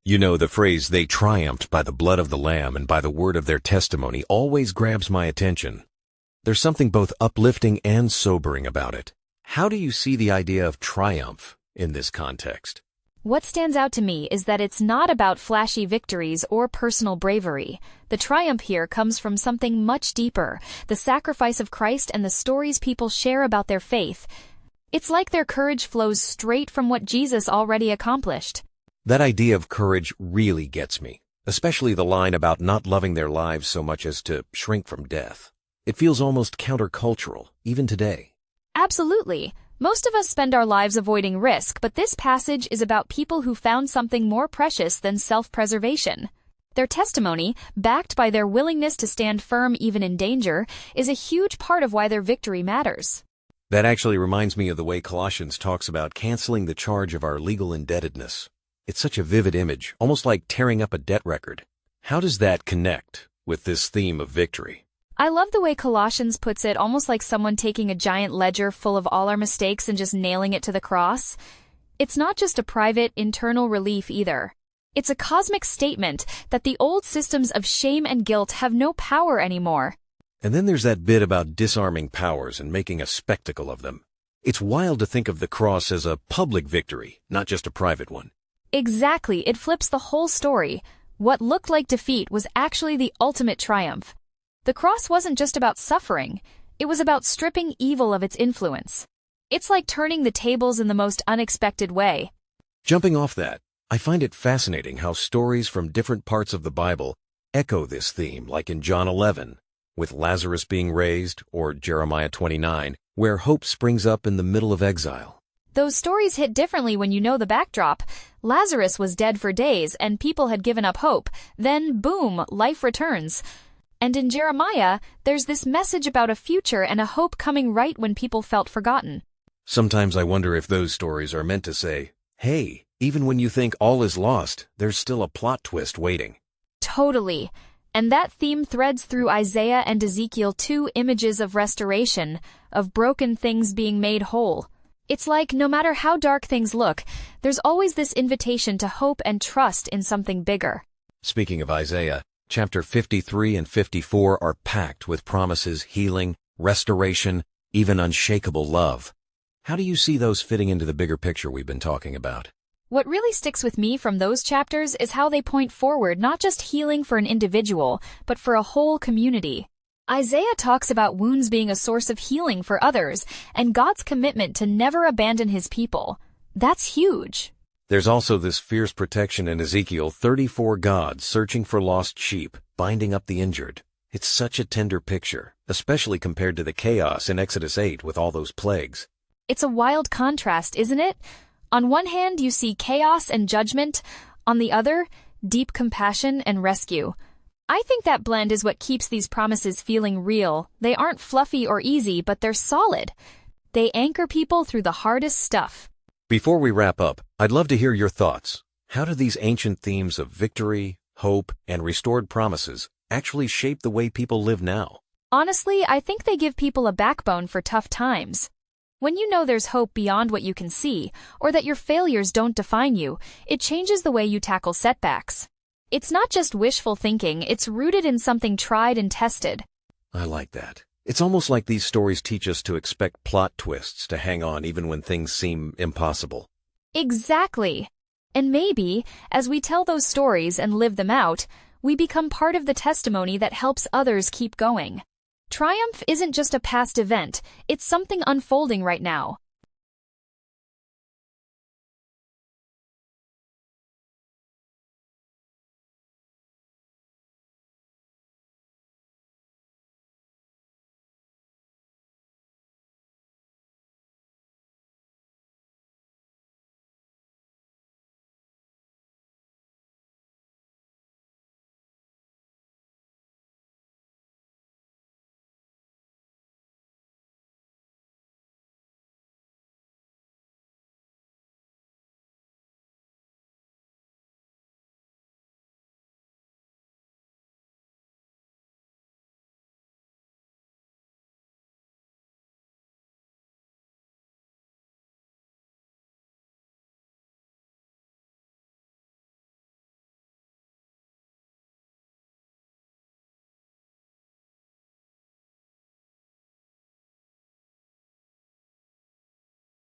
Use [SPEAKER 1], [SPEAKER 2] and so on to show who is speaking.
[SPEAKER 1] You know, the phrase, "they triumphed by the blood of the Lamb and by the word of their testimony," always grabs my attention. There's something both uplifting and sobering about it. How do you see the idea of triumph in this context?
[SPEAKER 2] What stands out to me is that it's not about flashy victories or personal bravery. The triumph here comes from something much deeper, the sacrifice of Christ and the stories people share about their faith. It's like their courage flows straight from what Jesus already accomplished.
[SPEAKER 1] That idea of courage really gets me, especially the line about not loving their lives so much as to shrink from death. It feels almost countercultural, even today.
[SPEAKER 2] Absolutely. Most of us spend our lives avoiding risk, but this passage is about people who found something more precious than self-preservation. Their testimony, backed by their willingness to stand firm even in danger, is a huge part of why their victory matters.
[SPEAKER 1] That actually reminds me of the way Colossians talks about canceling the charge of our legal indebtedness. It's such a vivid image, almost like tearing up a debt record. How does that connect with this theme of victory?
[SPEAKER 2] I love the way Colossians puts it, almost like someone taking a giant ledger full of all our mistakes and just nailing it to the cross. It's not just a private, internal relief either. It's a cosmic statement that the old systems of shame and guilt have no power anymore.
[SPEAKER 1] And then there's that bit about disarming powers and making a spectacle of them. It's wild to think of the cross as a public victory, not just a private one.
[SPEAKER 2] Exactly, it flips the whole story. What looked like defeat was actually the ultimate triumph. The cross wasn't just about suffering, it was about stripping evil of its influence. It's like turning the tables in the most unexpected way.
[SPEAKER 1] Jumping off that, I find it fascinating how stories from different parts of the Bible echo this theme, like in John 11, with Lazarus being raised, or Jeremiah 29, where hope springs up in the middle of exile.
[SPEAKER 2] Those stories hit differently when you know the backdrop. Lazarus was dead for days and people had given up hope. Then, boom, life returns. And in Jeremiah, there's this message about a future and a hope coming right when people felt forgotten.
[SPEAKER 1] Sometimes I wonder if those stories are meant to say, hey, even when you think all is lost, there's still a plot twist waiting.
[SPEAKER 2] Totally. And that theme threads through Isaiah and Ezekiel, two images of restoration, of broken things being made whole. It's like no matter how dark things look, there's always this invitation to hope and trust in something bigger.
[SPEAKER 1] Speaking of Isaiah, Chapter 53 and 54 are packed with promises, healing, restoration, even unshakable love. How do you see those fitting into the bigger picture we've been talking about?
[SPEAKER 2] What really sticks with me from those chapters is how they point forward not just healing for an individual, but for a whole community. Isaiah talks about wounds being a source of healing for others, and God's commitment to never abandon his people. That's huge.
[SPEAKER 1] There's also this fierce protection in Ezekiel 34, God searching for lost sheep, binding up the injured. It's such a tender picture, especially compared to the chaos in Exodus 8 with all those plagues.
[SPEAKER 2] It's a wild contrast, isn't it? On one hand, you see chaos and judgment. On the other, deep compassion and rescue. I think that blend is what keeps these promises feeling real. They aren't fluffy or easy, but they're solid. They anchor people through the hardest stuff.
[SPEAKER 1] Before we wrap up, I'd love to hear your thoughts. How do these ancient themes of victory, hope, and restored promises actually shape the way people live now?
[SPEAKER 2] Honestly, I think they give people a backbone for tough times. When you know there's hope beyond what you can see, or that your failures don't define you, it changes the way you tackle setbacks. It's not just wishful thinking, it's rooted in something tried and tested.
[SPEAKER 1] I like that. It's almost like these stories teach us to expect plot twists to hang on even when things seem impossible.
[SPEAKER 2] Exactly. And maybe, as we tell those stories and live them out, we become part of the testimony that helps others keep going. Triumph isn't just a past event, it's something unfolding right now.